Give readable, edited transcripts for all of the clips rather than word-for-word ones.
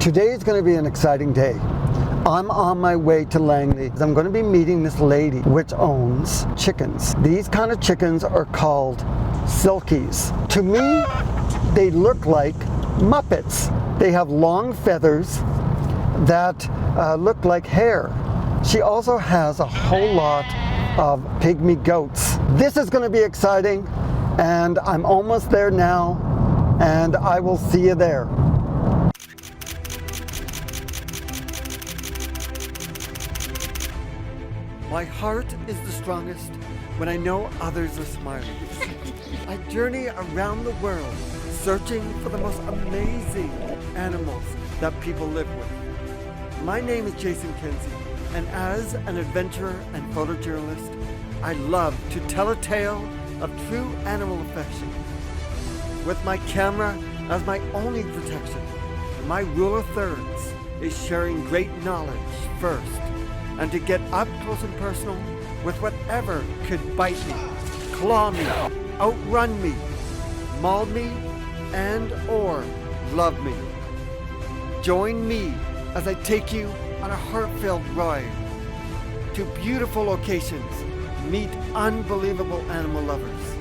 Today is going to be an exciting day. I'm on my way to Langley. I'm going to be meeting this lady which owns chickens. These kind of chickens are called Silkies. To me, they look like Muppets. They have long feathers that look like hair. She also has a whole lot of pygmy goats. This is going to be exciting, and I'm almost there now, and I will see you there. My heart is the strongest when I know others are smiling. I journey around the world searching for the most amazing animals that people live with. My name is Jason Kinsey, and as an adventurer and photojournalist, I love to tell a tale of true animal affection. With my camera as my only protection, my rule of thirds is sharing great knowledge first, and to get up close and personal with whatever could bite me, claw me, outrun me, maul me, and or love me. Join me as I take you on a heart-filled ride to beautiful locations, meet unbelievable animal lovers.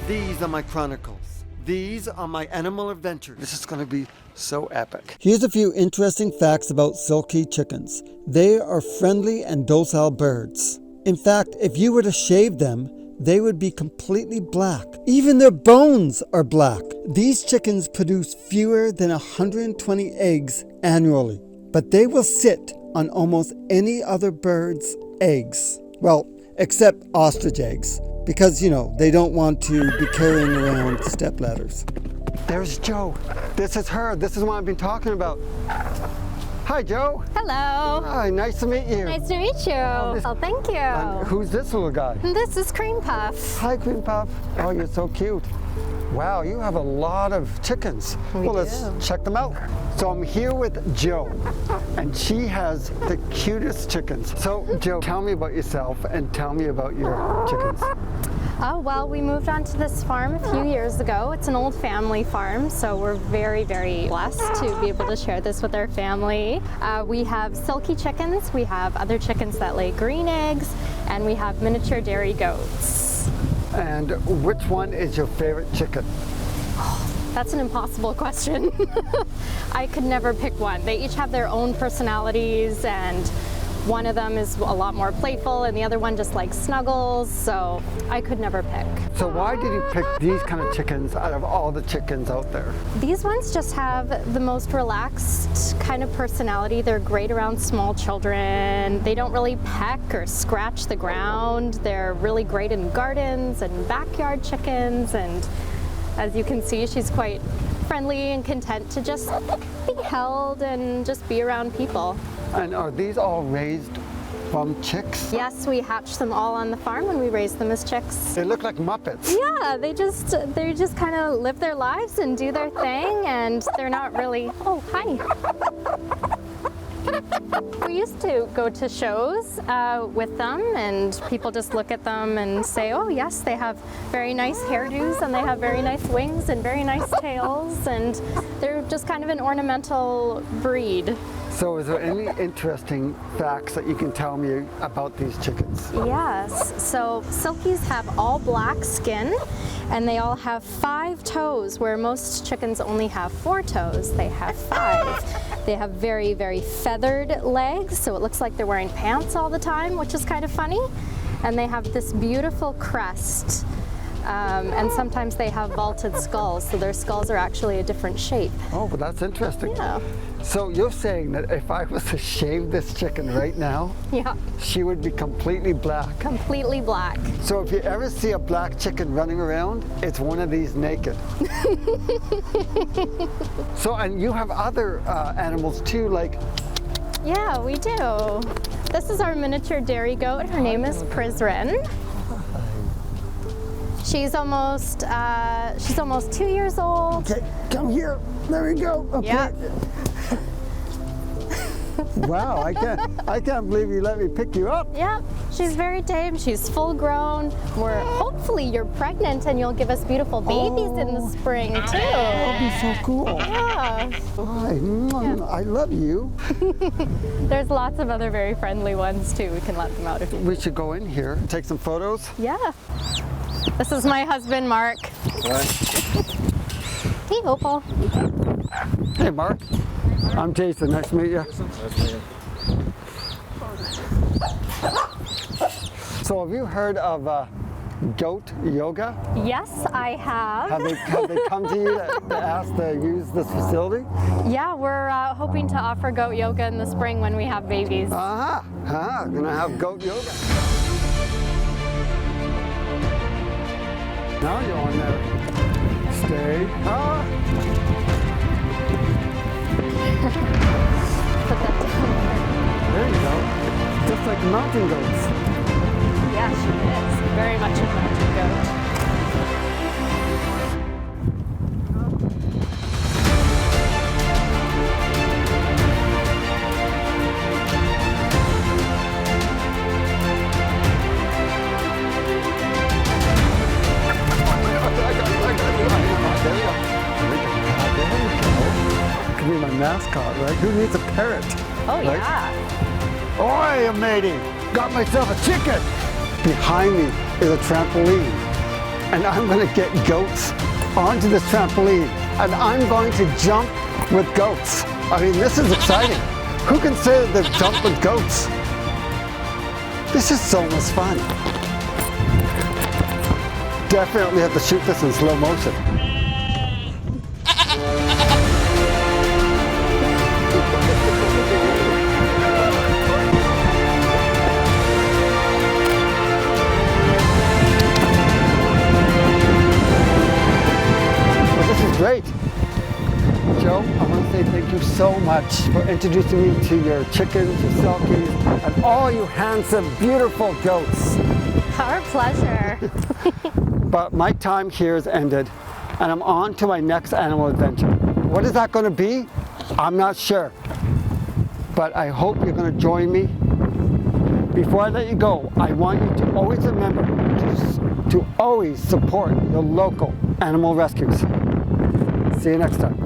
These are my chronicles. These are my animal adventures. This is going to be so epic. Here's a few interesting facts about Silkie chickens. They are friendly and docile birds. In fact, if you were to shave them, they would be completely black. Even their bones are black. These chickens produce fewer than 120 eggs annually, but they will sit on almost any other bird's eggs. Well, except ostrich eggs, because, you know, they don't want to be carrying around stepladders. There's Jo. This is her. This is what I've been talking about. Hi, Jo. Hello. Hi, nice to meet you. Nice to meet you. Oh, thank you. Who's this little guy? This is Cream Puff. Hi, Cream Puff. Oh, you're so cute. Wow, you have a lot of chickens. Well, let's check them out. So I'm here with Jo, and she has the cutest chickens. So, Jo, tell me about yourself and tell me about your chickens. Oh, well, we moved onto this farm a few years ago. It's an old family farm, so we're very, very blessed to be able to share this with our family. We have Silkie chickens, we have other chickens that lay green eggs, and we have miniature dairy goats. And which one is your favorite chicken? That's an impossible question. I could never pick one. They each have their own personalities, and one of them is a lot more playful and the other one just likes snuggles, so I could never pick. So why did you pick these kind of chickens out of all the chickens out there? These ones just have the most relaxed kind of personality. They're great around small children. They don't really peck or scratch the ground. They're really great in gardens and backyard chickens, and as you can see, she's quite friendly and content to just be held and just be around people. And are these all raised from chicks? Yes, we hatch them all on the farm and we raise them as chicks. They look like Muppets. Yeah, they just kind of live their lives and do their thing, and they're not really, oh, hi. We used to go to shows with them, and people just look at them and say, oh yes, they have very nice hairdos and they have very nice wings and very nice tails, and they're just kind of an ornamental breed. So is there any interesting facts that you can tell me about these chickens? Yes, so Silkies have all black skin, and they all have 5 toes, where most chickens only have 4 toes. They have 5. They have very, very feathered legs, so it looks like they're wearing pants all the time, which is kind of funny. And they have this beautiful crest. And sometimes they have vaulted skulls, so their skulls are actually a different shape. Oh, but that's interesting. Yeah. So you're saying that if I was to shave this chicken right now, Yeah. she would be completely black? Completely black. So if you ever see a black chicken running around, it's one of these naked. So, and you have other animals too, like... Yeah, we do. This is our miniature dairy goat. Her name is Prizren. She's almost 2 years old. Okay, come here. There we go. Okay. Yeah. Wow, I can't believe you let me pick you up. Yep, she's very tame. She's full grown. Hopefully you're pregnant and you'll give us beautiful babies in the spring too. That'll be so cool. Yeah. I love you. There's lots of other very friendly ones too. We can let them out if you. We should go in here, take some photos. Yeah. This is my husband, Mark. Hey, Opal. Hey, Mark. I'm Jason. Nice to meet you. So, have you heard of goat yoga? Yes, I have. Have they come to you to ask to use this facility? Yeah, we're hoping to offer goat yoga in the spring when we have babies. Gonna have goat yoga. Now you're on there. Stay. Put that down There you go. Just like mountain goats. there. Yeah, she is. Very much a mountain goat. Could be my mascot, right? Who needs a parrot? Oh, right? yeah. Oi, matey! Got myself a chicken! Behind me is a trampoline. And I'm gonna get goats onto this trampoline. And I'm going to jump with goats. I mean, this is exciting. Who can say that they've jumped with goats? This is so much fun. Definitely have to shoot this in slow motion. Great. Joe, I want to say thank you so much for introducing me to your chickens, your Silkies, and all you handsome, beautiful goats. Our pleasure. But my time here has ended, and I'm on to my next animal adventure. What is that going to be? I'm not sure. But I hope you're going to join me. Before I let you go, I want you to always remember to always support your local animal rescues. See you next time.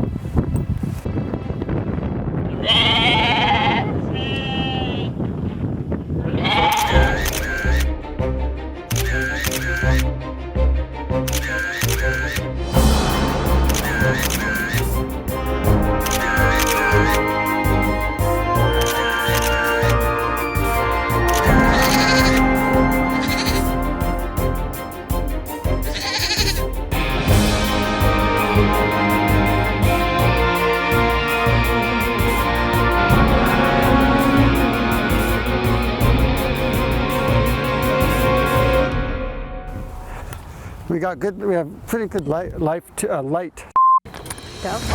We have pretty good light. Go for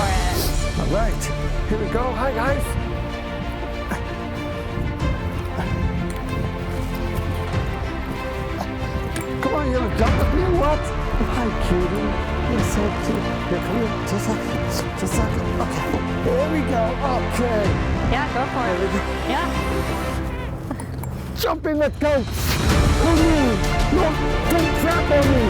it. All right, here we go. Hi, guys. Come on, you're gonna jump with me or what? Hi, cutie. You're so cute. Here, come here. Just a second. Okay. There we go. Okay. Yeah, go for it. Yeah. Jumping with goats. Who knew? No, don't trample me.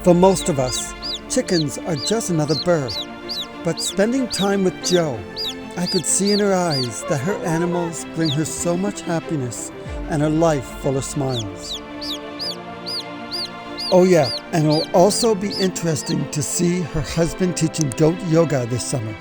For most of us, chickens are just another bird. But spending time with Jo, I could see in her eyes that her animals bring her so much happiness and a life full of smiles. Oh yeah, and it'll also be interesting to see her husband teaching goat yoga this summer.